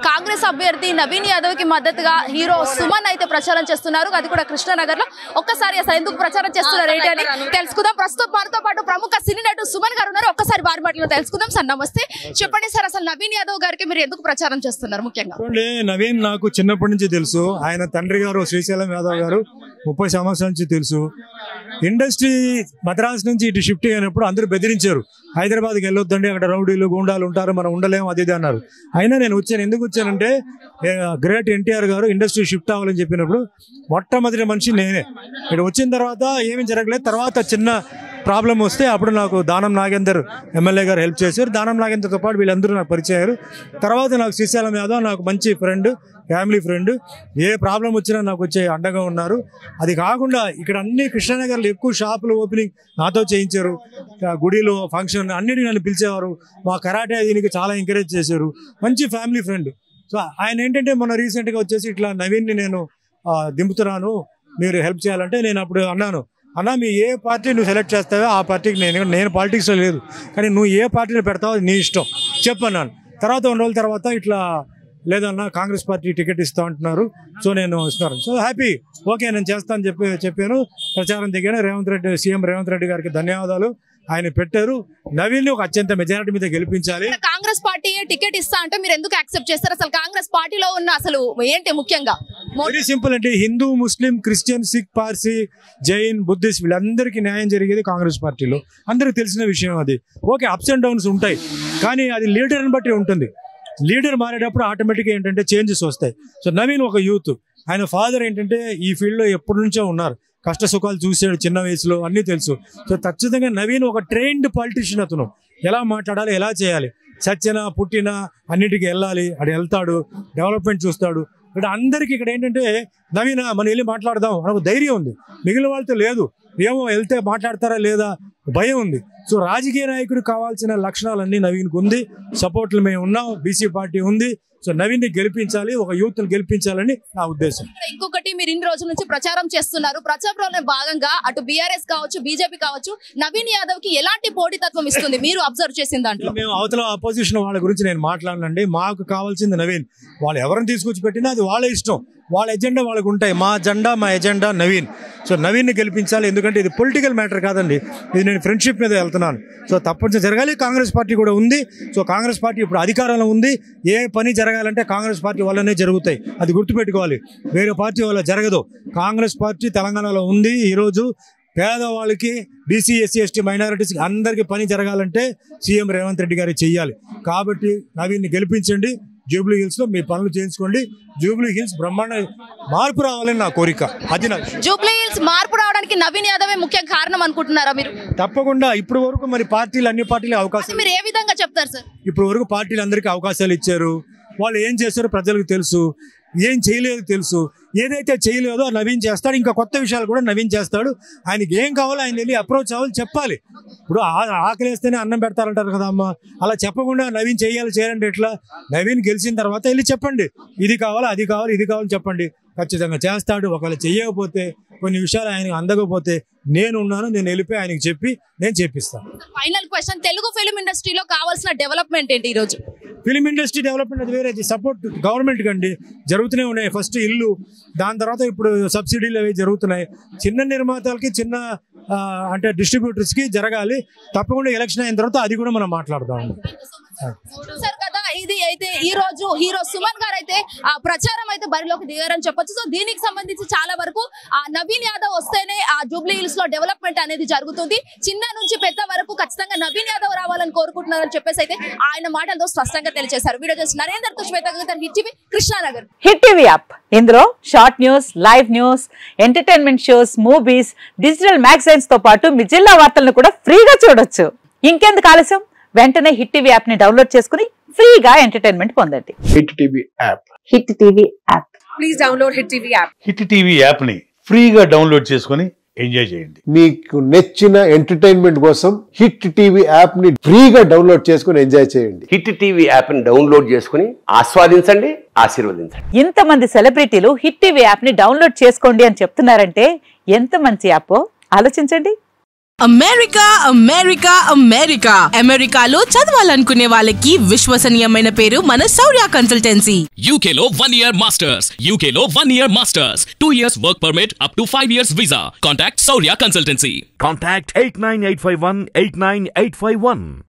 కాంగ్రెస్ అభ్యర్థి నవీన్ యాదవ్ కి మద్దతుగా హీరో సుమన్ అయితే ప్రచారం చేస్తున్నారు. అది కూడా కృష్ణానగర్ లో. ఒక్కసారి అసలు ఎందుకు ప్రచారం చేస్తున్నారు ఏంటి అని తెలుసుకుందాం. ప్రస్తుతం మనతో పాటు ప్రముఖ సినీ నటుడు సుమన్ గారు ఉన్నారు. ఒక్కసారి వారి మాటలో తెలుసుకుందాం. సార్ నమస్తే, చెప్పండి సార్, అసలు నవీన్ యాదవ్ గారికి మీరు ఎందుకు ప్రచారం చేస్తున్నారు? ముఖ్యంగా నవీన్ నాకు చిన్నప్పటి నుంచి తెలుసు. ఆయన తండ్రి గారు శ్రీశైలం యాదవ్ గారు 30 సంవత్సరాల నుంచి తెలుసు. ఇండస్ట్రీ మద్రాస్ నుంచి ఇటు షిఫ్ట్ అయినప్పుడు అందరూ బెదిరించారు, హైదరాబాద్కి వెళ్ళొద్దండి, అక్కడ రౌడీలు గుండాలు ఉంటారు, మనం ఉండలేము, అది ఇది అన్నారు. అయినా నేను వచ్చాను. ఎందుకు వచ్చానంటే గ్రేట్ ఎన్టీఆర్ గారు ఇండస్ట్రీ షిఫ్ట్ అవ్వాలని చెప్పినప్పుడు మొట్టమొదటి మనిషి నేనే. ఇక్కడ వచ్చిన తర్వాత ఏమీ జరగలేదు. తర్వాత చిన్న ప్రాబ్లం వస్తే అప్పుడు నాకు దానం నాగేందర్ ఎమ్మెల్యే గారు హెల్ప్ చేశారు. దానం నాగేందర్తో పాటు వీళ్ళందరూ నాకు పరిచయారు. తర్వాత నాకు శ్రీశైలం యాదవ్ నాకు మంచి ఫ్రెండ్, ఫ్యామిలీ ఫ్రెండ్. ఏ ప్రాబ్లం వచ్చినా నాకు వచ్చే అండగా ఉన్నారు. అది కాకుండా ఇక్కడ అన్ని కృష్ణానగర్లో ఎక్కువ షాపులు ఓపెనింగ్ నాతో చేయించారు. గుడిలో ఫంక్షన్ అన్నిటికీ నన్ను పిలిచేవారు. మా కరాటే దీనికి చాలా ఎంకరేజ్ చేశారు. మంచి ఫ్యామిలీ ఫ్రెండ్. సో ఆయన ఏంటంటే మొన్న రీసెంట్గా వచ్చేసి ఇట్లా నవీన్ని నేను దింపుతున్నాను, మీరు హెల్ప్ చేయాలంటే నేను అప్పుడు అన్నాను, అన్నా మీ ఏ పార్టీ నువ్వు సెలెక్ట్ చేస్తావో ఆ పార్టీకి నేను పాలిటిక్స్లో లేదు, కానీ నువ్వు ఏ పార్టీని పెడతావో నీ ఇష్టం చెప్పన్నాను. తర్వాత 2 రోజుల తర్వాత ఇట్లా లేదన్నా కాంగ్రెస్ పార్టీ టికెట్ ఇస్తా అంటున్నారు, సో నేను ఇస్తున్నాను. సో హ్యాపీ, ఓకే నేను చేస్తాను చెప్పాను. ప్రచారం దిగాను. సీఎం రేవంత్ రెడ్డి గారికి ధన్యవాదాలు. ఆయన పెట్టారు. నవీన్ ఒక అత్యంత మెజారిటీ మీద గెలిపించాలి. కాంగ్రెస్ పార్టీ టికెట్ ఇస్తా అంటే మీరు ఎందుకు యాక్సెప్ట్ చేస్తారు? అసలు కాంగ్రెస్ పార్టీలో ఉన్న అసలు ఏంటి ముఖ్యంగా? వెరీ సింపుల్ అండి. Hindu, Muslim, Christian, Sikh, Parsi, Jain, Buddhist వీళ్ళందరికీ న్యాయం జరిగేది కాంగ్రెస్ పార్టీలో. అందరికి తెలిసిన విషయం అది. ఓకే అప్స్ అండ్ డౌన్స్ ఉంటాయి, కానీ అది లీడర్ని బట్టి ఉంటుంది. లీడర్ మారేటప్పుడు ఆటోమేటిక్గా ఏంటంటే చేంజెస్ వస్తాయి. సో నవీన్ ఒక యూత్. ఆయన ఫాదర్ ఏంటంటే ఈ ఫీల్డ్లో ఎప్పటి నుంచో ఉన్నారు. కష్ట సుఖాలు చూసాడు చిన్న వయసులో, అన్నీ తెలుసు. సో ఖచ్చితంగా నవీన్ ఒక ట్రైన్డ్ పాలిటిషియన్. అతను ఎలా మాట్లాడాలి, ఎలా చేయాలి, సత్యన పుట్టిన అన్నిటికీ వెళ్ళాలి, అటు వెళ్తాడు, డెవలప్మెంట్ చూస్తాడు. ఇక్కడ అందరికీ ఇక్కడ ఏంటంటే నవీన్ మనం వెళ్ళి మాట్లాడదాం మనకు ధైర్యం ఉంది, మిగిలిన వాళ్ళతో లేదు. ఏమో వెళ్తే మాట్లాడతారా లేదా భయం ఉంది. సో రాజకీయ నాయకుడు కావాల్సిన లక్షణాలన్నీ నవీన్కి ఉంది. సపోర్ట్లు మేము ఉన్నాం, బీసీ పార్టీ ఉంది. సో నవీన్ని గెలిపించాలి, ఒక యూత్ గెలిపించాలని నా ఉద్దేశం. ఇంకొకటి, మీరు ఇన్ని రోజుల నుంచి ప్రచారం చేస్తున్నారు. ప్రచారంలో భాగంగా అటు బీఆర్ఎస్ కావచ్చు, బీజేపీ కావచ్చు, నవీన్ యాదవ్ కి ఎలాంటి పోటీతత్వం ఇస్తుంది మీరు అబ్జర్వ్ చేసిన దాంట్లో? మేము అవతల అపోజిషన్ వాళ్ళ గురించి నేను మాట్లాడనండి. మాకు కావాల్సింది నవీన్. వాళ్ళు ఎవరిని తీసుకొచ్చి పెట్టినా అది వాళ్ళ ఇష్టం, వాళ్ళ ఎజెండా వాళ్ళకు ఉంటాయి. మా ఎజెండా నవీన్. సో నవీన్ని గెలిపించాలి. ఎందుకంటే ఇది పొలిటికల్ మ్యాటర్ కాదండి, ఇది నేను ఫ్రెండ్షిప్ మీద వెళ్తున్నాను. సో తప్పనిసరి జరగాలి. కాంగ్రెస్ పార్టీ కూడా ఉంది. సో కాంగ్రెస్ పార్టీ ఇప్పుడు అధికారంలో ఉంది. ఏ పని జరగాలంటే కాంగ్రెస్ పార్టీ వల్లనే జరుగుతాయి, అది గుర్తుపెట్టుకోవాలి. వేరే పార్టీ వల్ల జరగదు. కాంగ్రెస్ పార్టీ తెలంగాణలో ఉంది. ఈరోజు పేదవాళ్ళకి, బీసీ, ఎస్సీ, ఎస్టీ, మైనారిటీస్కి అందరికీ పని జరగాలంటే సీఎం రేవంత్ రెడ్డి గారు చెయ్యాలి. కాబట్టి నవీన్ని గెలిపించండి. జూబ్లీ హిల్స్ లో మీ పనులు చేయించుకోండి. జూబ్లీ హిల్స్ బ్రహ్మాండ మార్పు రావాలని నా కోరిక. అది నా జూబ్లీ హిల్స్ మార్పు రావడానికి నవీన్ యాదవే ముఖ్య కారణం అనుకుంటున్నారా మీరు? తప్పకుండా. ఇప్పుడు వరకు మరి అన్ని పార్టీలు అవకాశం మీరు ఏ విధంగా చెప్తారు సార్? ఇప్పుడు వరకు పార్టీలు అందరికీ అవకాశాలు ఇచ్చారు. వాళ్ళు ఏం చేస్తారో ప్రజలకు తెలుసు, ఏం చేయలేదు తెలుసు. ఏదైతే చేయలేదో నవీన్ చేస్తాడు. ఇంకా కొత్త విషయాలు కూడా నవీన్ చేస్తాడు. ఆయనకి ఏం కావాలో ఆయన వెళ్ళి అప్రోచ్ అవ్వాలి, చెప్పాలి. ఇప్పుడు ఆకలిస్తేనే అన్నం పెడతారంటారు కదా అమ్మ, అలా చెప్పకుండా నవీన్ చేయాలంటే ఎట్లా? నవీన్ గెలిచిన తర్వాత వెళ్ళి చెప్పండి, ఇది కావాలి, అది కావాలి, ఇది కావాలి చెప్పండి. ఖచ్చితంగా చేస్తాడు. ఒకవేళ చేయకపోతే, కొన్ని విషయాలు ఆయనకు అందకపోతే నేను ఉన్నాను, నేను వెళ్ళిపోయి ఆయనకి చెప్పి నేను చేపిస్తాను. ఫైనల్ క్వశ్చన్, తెలుగు ఫిల్మ్ ఇండస్ట్రీలో కావాల్సిన డెవలప్మెంట్ ఏంటి ఈరోజు? ఫిలిం ఇండస్ట్రీ డెవలప్మెంట్ అది వేరే, సపోర్ట్ గవర్నమెంట్ కండి జరుగుతూనే ఉన్నాయి. ఫస్ట్ ఇల్లు, దాని తర్వాత ఇప్పుడు సబ్సిడీలు అవి జరుగుతున్నాయి. చిన్న నిర్మాతలకి, చిన్న అంటే డిస్ట్రిబ్యూటర్స్కి జరగాలి. తప్పకుండా ఎలక్షన్ అయిన తర్వాత అది కూడా మనం మాట్లాడదాం. సార్ కదా, ఇది అయితే ఈ రోజు హీరో సుమన్ గారు అయితే ఆ ప్రచారం అయితే బరిలోకి దిగారని చెప్పొచ్చు. సో దీనికి సంబంధించి చాలా వరకు ఆ నవీన్ యాదవ్ వస్తేనే ఆ జూబ్లీ హిల్స్ లో డెవలప్మెంట్ అనేది జరుగుతుంది. చిన్న నుంచి పెద్ద వరకు ఖచ్చితంగా నవీన్ యాదవ్ రావాలని కోరుకుంటున్నారని చెప్పేసి అయితే ఆయన మాటలతో స్పష్టంగా తెలియజేశారు. వీడియో చేసి నరేందర్ తో Shweta hit TV, Krishnanagar. Hit TV app, ఇందులో short news, live news, entertainment shows, movies, digital magazines తో పాటు మీ జిల్లా వార్తలను కూడా ఫ్రీగా చూడొచ్చు. ఇంకెందుకు ఆలస్యం, వెంటనే హిట్ టీవీ యాప్ ని డౌన్లోడ్ చేసుకుని ఫ్రీగా ఎంటర్టైన్మెంట్ పొందండి. Hit TV app. Hit TV app. Please download hit TV app. Hit TV app ని ఫ్రీగా డౌన్లోడ్ చేసుకుని ఎంజాయ్ చేయండి. మీకు నచ్చిన ఎంటర్టైన్మెంట్ కోసం హిట్ టీవీ యాప్ ని ఫ్రీగా డౌన్లోడ్ చేసుకుని ఎంజాయ్ చేయండి. హిట్ టీవీ యాప్ ని డౌన్లోడ్ చేసుకుని ఆస్వాదించండి, ఆశీర్వదించండి. ఇంతమంది సెలబ్రిటీలు హిట్ టీవీ యాప్ ని డౌన్లోడ్ చేసుకోండి అని చెప్తున్నారంటే ఎంత మంచి యాప్ ఆలోచించండి. అమెరికా అమెరికా అమెరికా అమెరికాలో చదవాలనుకునే వాళ్ళకి విశ్వసనీయమైన పేరు మన శౌర్య కన్సల్టెన్సీ. UK లో 1 year masters, UK లో 1 year masters, 2 years work permit up to 5 years visa. Contact Saurya Consultancy. Contact 89851 89851.